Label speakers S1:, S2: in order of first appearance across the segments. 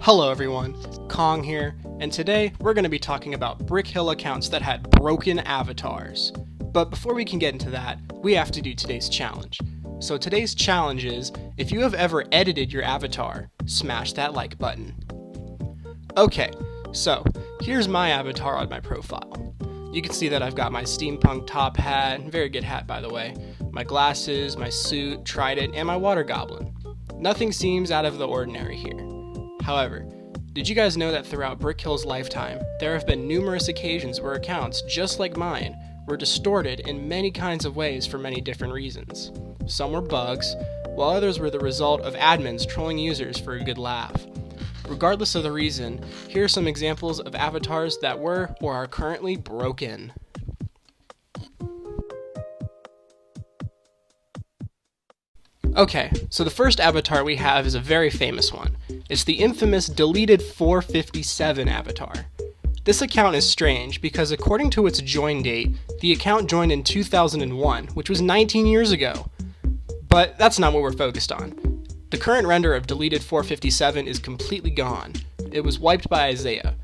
S1: Hello everyone, Kong here, and today we're going to be talking about Brick Hill accounts that had broken avatars. But before we can get into that, we have to do today's challenge. So today's challenge is, if you have ever edited your avatar, smash that like button. Okay, so here's my avatar on my profile. You can see that I've got my steampunk top hat, very good hat by the way, my glasses, my suit, trident, and my water goblin. Nothing seems out of the ordinary here. However, did you guys know that throughout Brick Hill's lifetime, there have been numerous occasions where accounts, just like mine, were distorted in many kinds of ways for many different reasons. Some were bugs, while others were the result of admins trolling users for a good laugh. Regardless of the reason, here are some examples of avatars that were or are currently broken. Okay, so the first avatar we have is a very famous one. It's the infamous deleted 457 avatar. This account is strange because according to its join date, the account joined in 2001, which was 19 years ago. But that's not what we're focused on. The current render of deleted 457 is completely gone. It was wiped by Isaiah.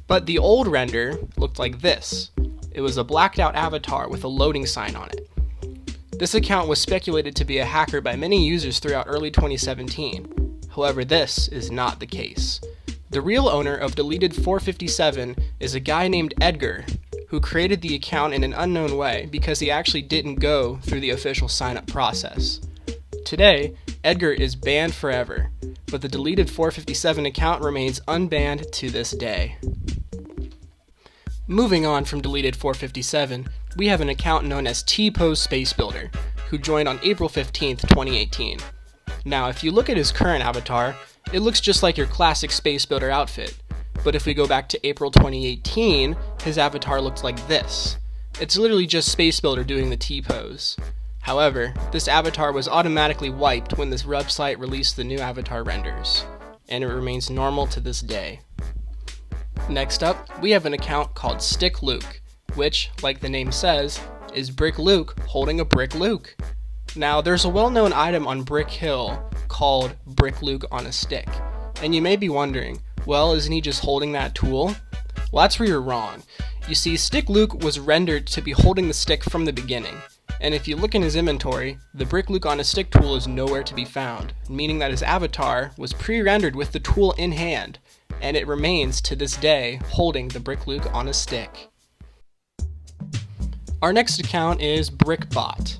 S1: But the old render looked like this. It was a blacked out avatar with a loading sign on it. This account was speculated to be a hacker by many users throughout early 2017. However, this is not the case. The real owner of deleted 457 is a guy named Edgar, who created the account in an unknown way because he actually didn't go through the official sign-up process. Today, Edgar is banned forever, but the deleted 457 account remains unbanned to this day. Moving on from deleted 457, we have an account known as T-Pose Space Builder, who joined on April 15th, 2018. Now, if you look at his current avatar, it looks just like your classic Space Builder outfit, but if we go back to April 2018, his avatar looked like this. It's literally just Space Builder doing the T-pose. However, this avatar was automatically wiped when this website released the new avatar renders, and it remains normal to this day. Next up, we have an account called Stick Luke, which, like the name says, is Brick Luke holding a Brick Luke. Now, there's a well-known item on Brick Hill called Brick Luke on a stick, and you may be wondering, well, isn't he just holding that tool? Well, that's where you're wrong. You see, Stick Luke was rendered to be holding the stick from the beginning, and if you look in his inventory, the Brick Luke on a stick tool is nowhere to be found, meaning that his avatar was pre-rendered with the tool in hand, and it remains to this day holding the Brick Luke on a stick. Our next account is BrickBot.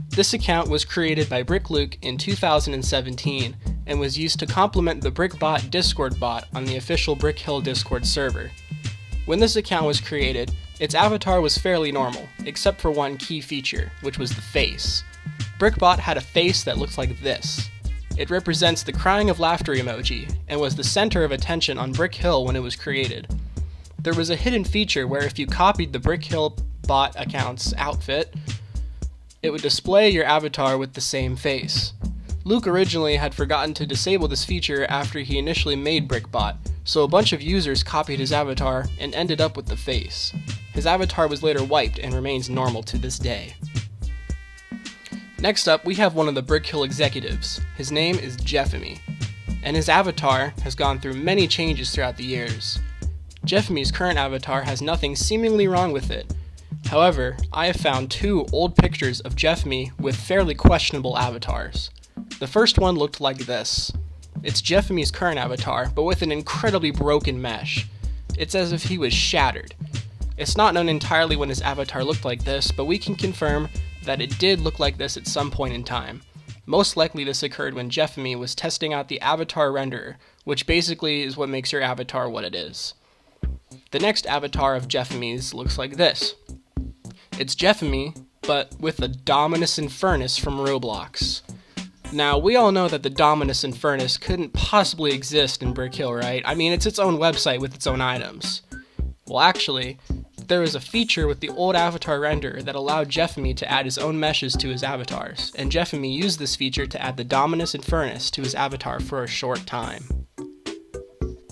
S1: This account was created by Brick Luke in 2017 and was used to complement the BrickBot Discord bot on the official Brick Hill Discord server. When this account was created, its avatar was fairly normal, except for one key feature, which was the face. BrickBot had a face that looked like this. It represents the crying of laughter emoji and was the center of attention on Brick Hill when it was created. There was a hidden feature where if you copied the Brick Hill bot account's outfit, it would display your avatar with the same face. Luke originally had forgotten to disable this feature after he initially made BrickBot, so a bunch of users copied his avatar and ended up with the face. His avatar was later wiped and remains normal to this day. Next up, we have one of the Brick Hill executives. His name is Jeffemy, and his avatar has gone through many changes throughout the years. Jeffemy's current avatar has nothing seemingly wrong with it. However, I have found two old pictures of Jeffemy with fairly questionable avatars. The first one looked like this. It's Jeffemy's current avatar, but with an incredibly broken mesh. It's as if he was shattered. It's not known entirely when his avatar looked like this, but we can confirm that it did look like this at some point in time. Most likely this occurred when Jeffemy was testing out the avatar renderer, which basically is what makes your avatar what it is. The next avatar of Jeffemy's looks like this. It's Jeffemy, but with the Dominus Infernus from Roblox. Now, we all know that the Dominus Infernus couldn't possibly exist in Brick Hill, right? I mean, it's its own website with its own items. Well, actually, there was a feature with the old avatar renderer that allowed Jeffemy to add his own meshes to his avatars, and Jeffemy used this feature to add the Dominus Infernus to his avatar for a short time.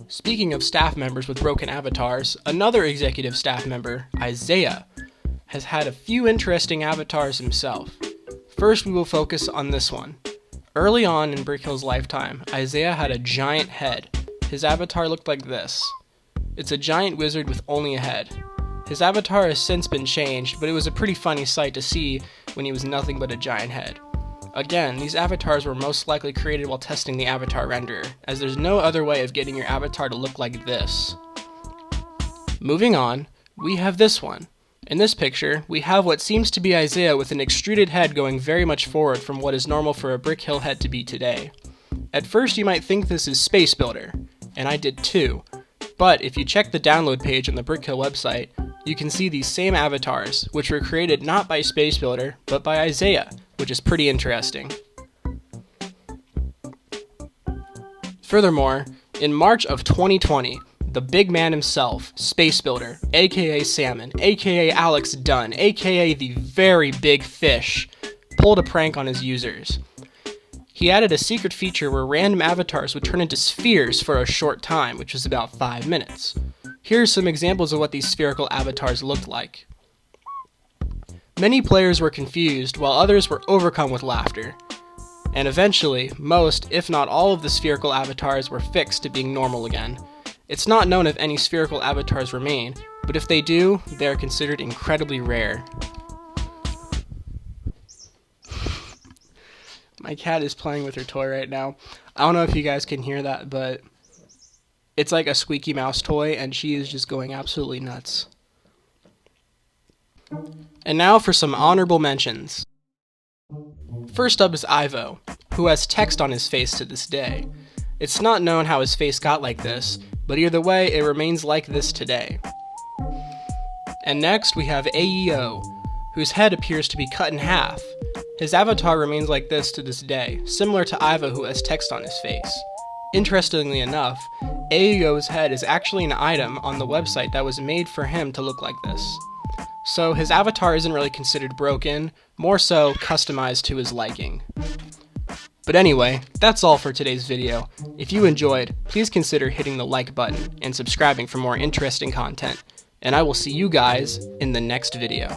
S1: Speaking of staff members with broken avatars, another executive staff member, Isaiah, has had a few interesting avatars himself. First, we will focus on this one. Early on in Brick Hill's lifetime, Isaiah had a giant head. his avatar looked like this. It's a giant wizard with only a head. His avatar has since been changed, but it was a pretty funny sight to see when he was nothing but a giant head. Again, these avatars were most likely created while testing the avatar renderer, as there's no other way of getting your avatar to look like this. Moving on, we have this one. In this picture, we have what seems to be Isaiah with an extruded head going very much forward from what is normal for a Brick Hill head to be today. At first you might think this is Space Builder, and I did too, but if you check the download page on the Brick Hill website, you can see these same avatars, which were created not by Space Builder, but by Isaiah, which is pretty interesting. Furthermore, in March of 2020, the big man himself, Space Builder, aka Salmon, aka Alex Dunn, aka the very big fish, pulled a prank on his users. He added a secret feature where random avatars would turn into spheres for a short time, which was about 5 minutes. Here are some examples of what these spherical avatars looked like. Many players were confused, while others were overcome with laughter. And eventually, most, if not all of the spherical avatars were fixed to being normal again. It's not known if any spherical avatars remain, but if they do, they are considered incredibly rare. My cat is playing with her toy right now. I don't know if you guys can hear that, but it's like a squeaky mouse toy, and she is just going absolutely nuts. And now for some honorable mentions. First up is Ivo, who has text on his face to this day. It's not known how his face got like this, but either way, it remains like this today. And next we have AEO, whose head appears to be cut in half. His avatar remains like this to this day, similar to Ivo, who has text on his face. Interestingly enough, AEO's head is actually an item on the website that was made for him to look like this. So his avatar isn't really considered broken, more so customized to his liking. But anyway, that's all for today's video. If you enjoyed, please consider hitting the like button and subscribing for more interesting content, and I will see you guys in the next video.